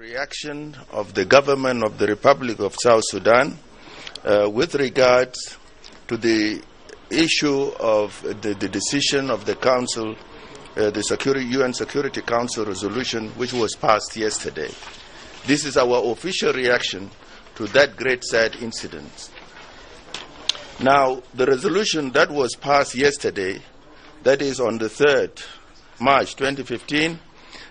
reaction of the government of the Republic of South Sudan with regards to the issue of the decision of the Council, the UN Security Council resolution, which was passed yesterday. This is our official reaction to that great sad incident. Now, the resolution that was passed yesterday, that is on the 3rd March 2015,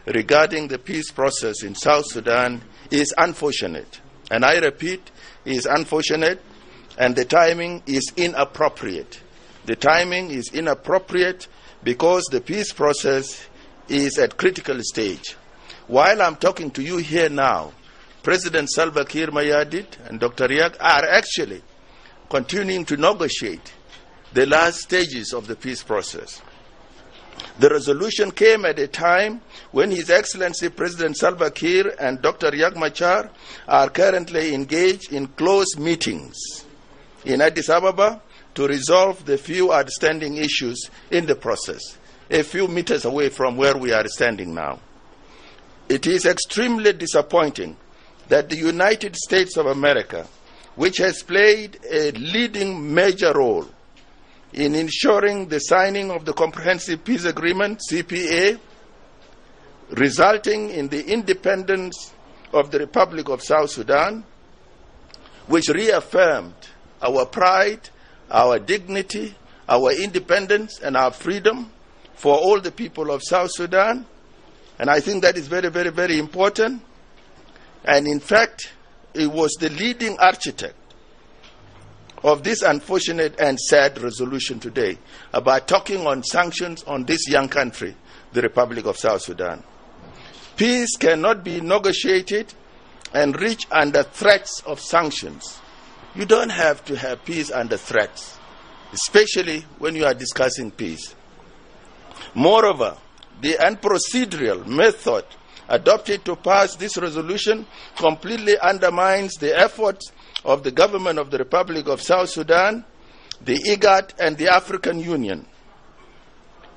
regarding the peace process in South Sudan, is unfortunate. And I repeat, is unfortunate, and the timing is inappropriate. The timing is inappropriate because the peace process is at critical stage. While I'm talking to you here now, President Salva Kiir Mayardit and Dr. Riek are actually continuing to negotiate the last stages of the peace process. The resolution came at a time when His Excellency President Salva Kiir and Dr. Riek Machar are currently engaged in close meetings in Addis Ababa to resolve the few outstanding issues in the process, a few meters away from where we are standing now. It is extremely disappointing that the United States of America, which has played a leading major role in ensuring the signing of the Comprehensive Peace Agreement, CPA, resulting in the independence of the Republic of South Sudan, which reaffirmed our pride, our dignity, our independence, and our freedom for all the people of South Sudan. And I think that is very, very, very important. And in fact, it was the leading architect of this unfortunate and sad resolution today about talking on sanctions on this young country, the Republic of South Sudan. Peace cannot be negotiated and reached under threats of sanctions. You don't have to have peace under threats, especially when you are discussing peace. Moreover, the unprocedural method adopted to pass this resolution completely undermines the efforts of the government of the Republic of South Sudan, the IGAD, and the African Union,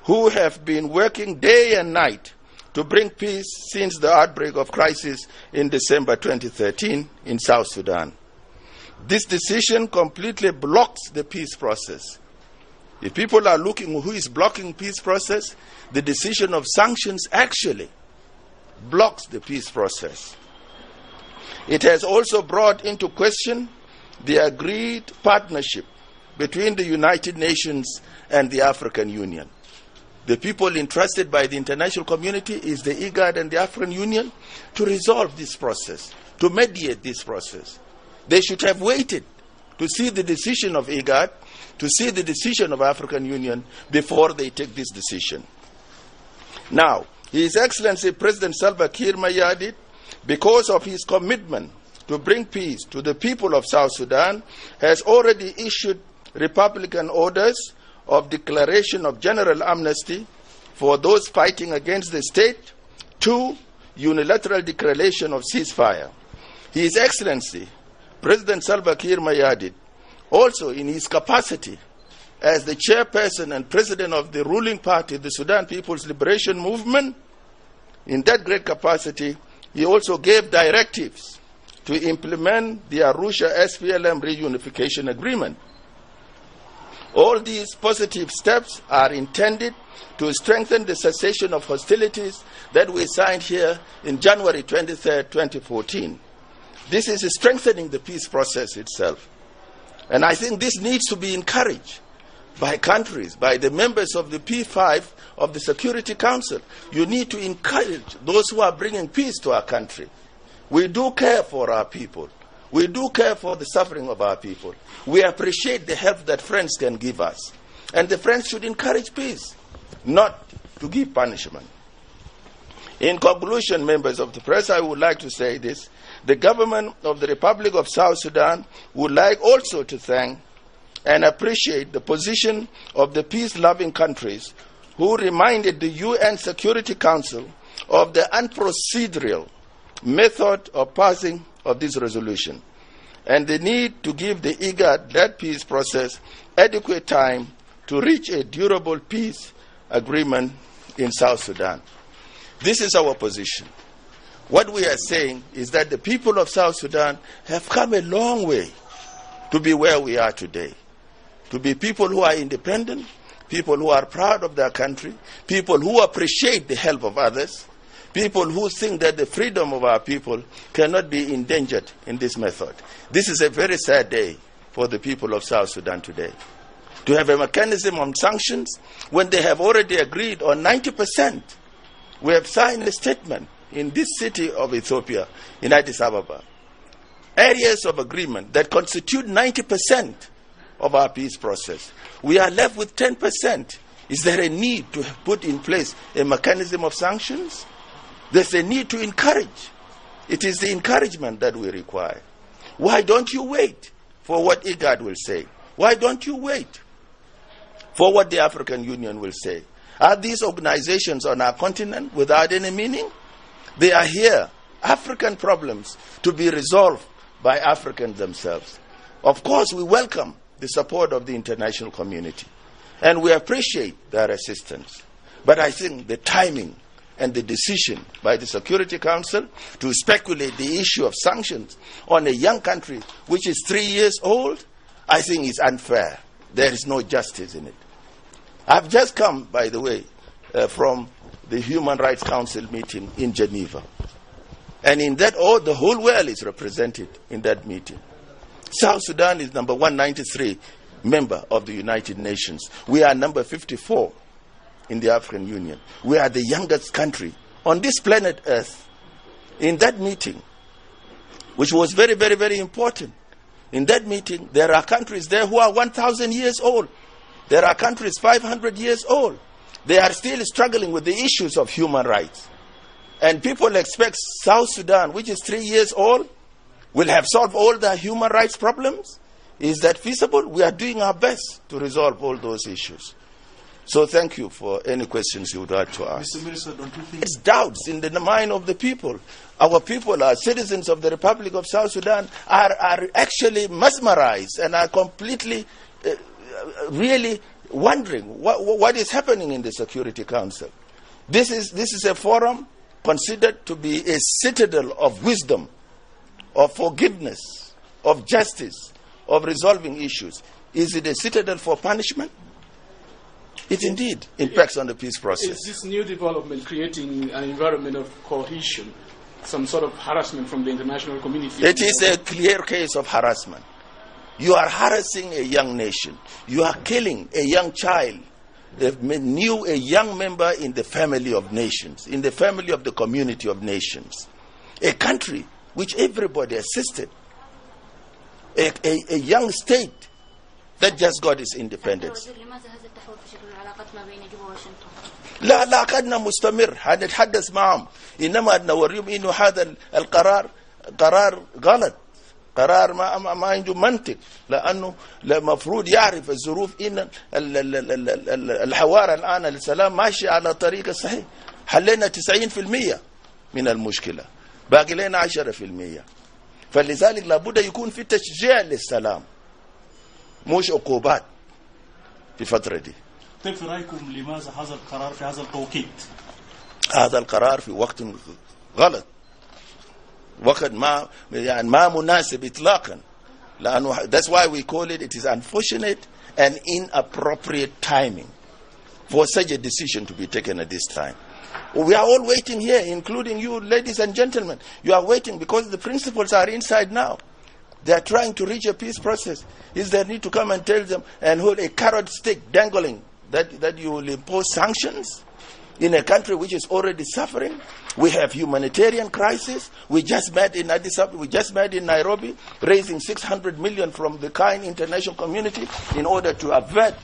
who have been working day and night to bring peace since the outbreak of crisis in December 2013 in South Sudan. This decision completely blocks the peace process. If people are looking who is blocking peace process, the decision of sanctions actually blocks the peace process. It has also brought into question the agreed partnership between the United Nations and the African Union. The people entrusted by the international community is the IGAD and the African Union to resolve this process, to mediate this process. They should have waited to see the decision of IGAD, to see the decision of African Union before they take this decision. Now, His Excellency President Salva Kiir Mayardit, because of his commitment to bring peace to the people of South Sudan, has already issued Republican orders of declaration of general amnesty for those fighting against the state, 2, unilateral declaration of ceasefire. His Excellency President Salva Kiir Mayardit, also in his capacity as the chairperson and president of the ruling party, the Sudan People's Liberation Movement, in that great capacity, he also gave directives to implement the Arusha SPLM reunification agreement. All these positive steps are intended to strengthen the cessation of hostilities that we signed here in January 23, 2014. This is strengthening the peace process itself. And I think this needs to be encouraged by countries, by the members of the P5 of the Security Council. You need to encourage those who are bringing peace to our country. We do care for our people. We do care for the suffering of our people. We appreciate the help that friends can give us. And the friends should encourage peace, not to give punishment. In conclusion, members of the press, I would like to say this. The government of the Republic of South Sudan would like also to thank and appreciate the position of the peace-loving countries who reminded the UN Security Council of the unprocedural method of passing of this resolution and the need to give the IGAD-led peace process adequate time to reach a durable peace agreement in South Sudan. This is our position. What we are saying is that the people of South Sudan have come a long way to be where we are today. To be people who are independent, people who are proud of their country, people who appreciate the help of others, people who think that the freedom of our people cannot be endangered in this method. This is a very sad day for the people of South Sudan today. To have a mechanism on sanctions when they have already agreed on 90%. We have signed a statement in this city of Ethiopia, in Addis Ababa. Areas of agreement that constitute 90% of our peace process. We are left with 10%. Is there a need to put in place a mechanism of sanctions? There's a need to encourage. It is the encouragement that we require. Why don't you wait for what IGAD will say? Why don't you wait for what the African Union will say? Are these organizations on our continent without any meaning? They are here, African problems, to be resolved by Africans themselves. Of course, we welcome the support of the international community, and we appreciate their assistance. But I think the timing and the decision by the Security Council to speculate the issue of sanctions on a young country which is 3 years old, I think is unfair. There is no justice in it. I've just come, by the way, from the Human Rights Council meeting in Geneva. And in that, the whole world is represented in that meeting. South Sudan is number 193 member of the United Nations. We are number 54 in the African Union. We are the youngest country on this planet Earth. In that meeting, which was very, very, very important, in that meeting, there are countries there who are 1,000 years old. There are countries 500 years old. They are still struggling with the issues of human rights. And people expect South Sudan, which is 3 years old, will have solved all the human rights problems. Is that feasible? We are doing our best to resolve all those issues. So thank you for any questions you would like to ask. Mr. Minister, don't you think... It's doubts in the mind of the people. Our people, our citizens of the Republic of South Sudan, are actually mesmerized and are completely, really wondering what is happening in the Security Council. This is a forum considered to be a citadel of wisdom, of forgiveness, of justice, of resolving issues. Is it a citadel for punishment? It indeed impacts on the peace process. Is this new development creating an environment of cohesion, some sort of harassment from the international community? It is a clear case of harassment. You are harassing a young nation. You are killing a young child, a young member in the family of nations, in the family of the community of nations. A country which everybody assisted. A young state that just got its independence. لا علاقتنا مستمر هنتحدث معهم إنما نوريهم إنه هذا القرار قرار غلط قرار ما عنده منطق لأنه المفروض يعرف الظروف إن الحوار الآن للسلام ماشي على طريق صحيح حلينا 90% من المشكلة باقي لنا 10% فلذلك لابد يكون في تشجيع للسلام مش عقوبات في فترة دي. طيب في رأيكم لماذا هذا القرار في هذا التوقيت؟ هذا القرار في وقت غلط وقت ما مناسب إطلاقا لأنه that's why we call it is unfortunate and inappropriate timing for such a decision to be taken at this time. We are all waiting here, including you, ladies and gentlemen. You are waiting because the principles are inside now. They are trying to reach a peace process. Is there need to come and tell them and hold a carrot stick dangling that you will impose sanctions in a country which is already suffering? We have humanitarian crisis. We just met in Addis Ababa. We just met in Nairobi, raising 600 million from the kind international community in order to avert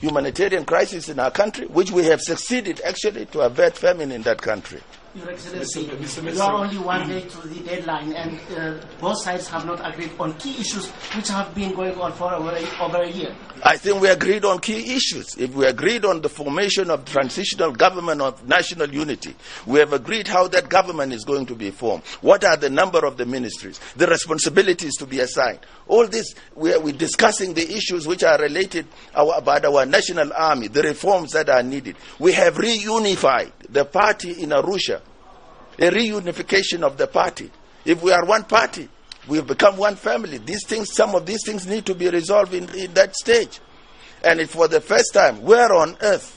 humanitarian crisis in our country, which we have succeeded actually to avert famine in that country. Your Excellency, you are only 1 day to the deadline, and both sides have not agreed on key issues which have been going on for over a year. I think we agreed on key issues. If we agreed on the formation of transitional government of national unity, we have agreed how that government is going to be formed. What are the number of the ministries, the responsibilities to be assigned. All this, we're discussing the issues which are related about our national army, the reforms that are needed. We have reunified the party in Arusha a reunification of the party. If we are one party, we have become one family. These things, some of these things need to be resolved in that stage. And if for the first time, where on earth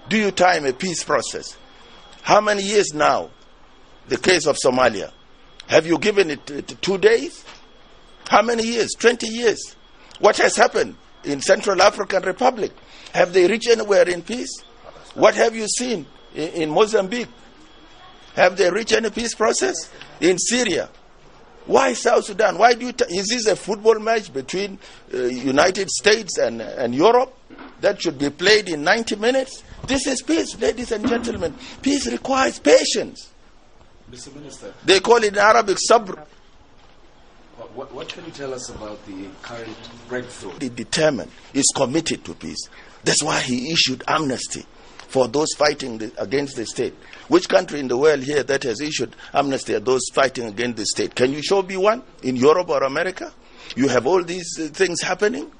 do you time a peace process? How many years now? The case of Somalia. Have you given it 2 days? How many years? 20 years. What has happened in Central African Republic? Have they reached anywhere in peace? What have you seen in Mozambique? Have they reached any peace process? In Syria? Why South Sudan? Why do you is this a football match between United States and Europe that should be played in 90 minutes? This is peace, ladies and gentlemen. Peace requires patience. Mr. Minister, they call it in Arabic sabr. What can you tell us about the current breakthrough? He determined, is committed to peace. That's why he issued amnesty for those fighting against the state. Which country in the world here that has issued amnesty to those fighting against the state? Can you show me one in Europe or America? You have all these things happening.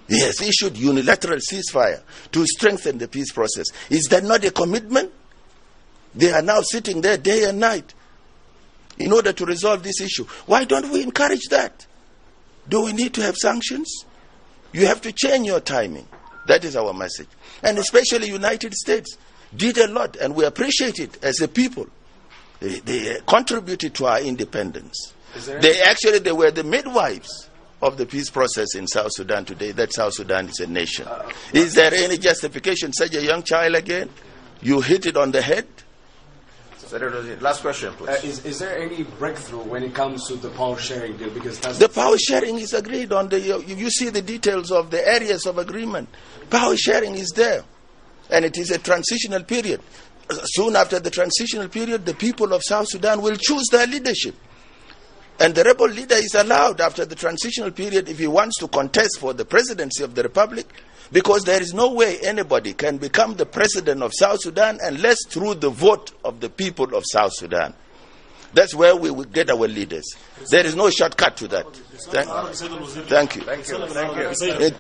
He has issued unilateral ceasefire to strengthen the peace process. Is that not a commitment? They are now sitting there day and night in order to resolve this issue. Why don't we encourage that? Do we need to have sanctions? You have to change your timing. That is our message. And especially United States did a lot, and we appreciate it as a people. They contributed to our independence. They were the midwives of the peace process in South Sudan today. That South Sudan is a nation. Is there any justification? Such a young child again? You hit it on the head? Last question, please. Is there any breakthrough when it comes to the power sharing deal? Because the power sharing is agreed on. You see the details of the areas of agreement. Power sharing is there. And it is a transitional period. Soon after the transitional period, the people of South Sudan will choose their leadership. And the rebel leader is allowed after the transitional period, if he wants to contest for the presidency of the republic, because there is no way anybody can become the president of South Sudan unless through the vote of the people of South Sudan. That's where we will get our leaders. There is no shortcut to that. Thank you. Thank you.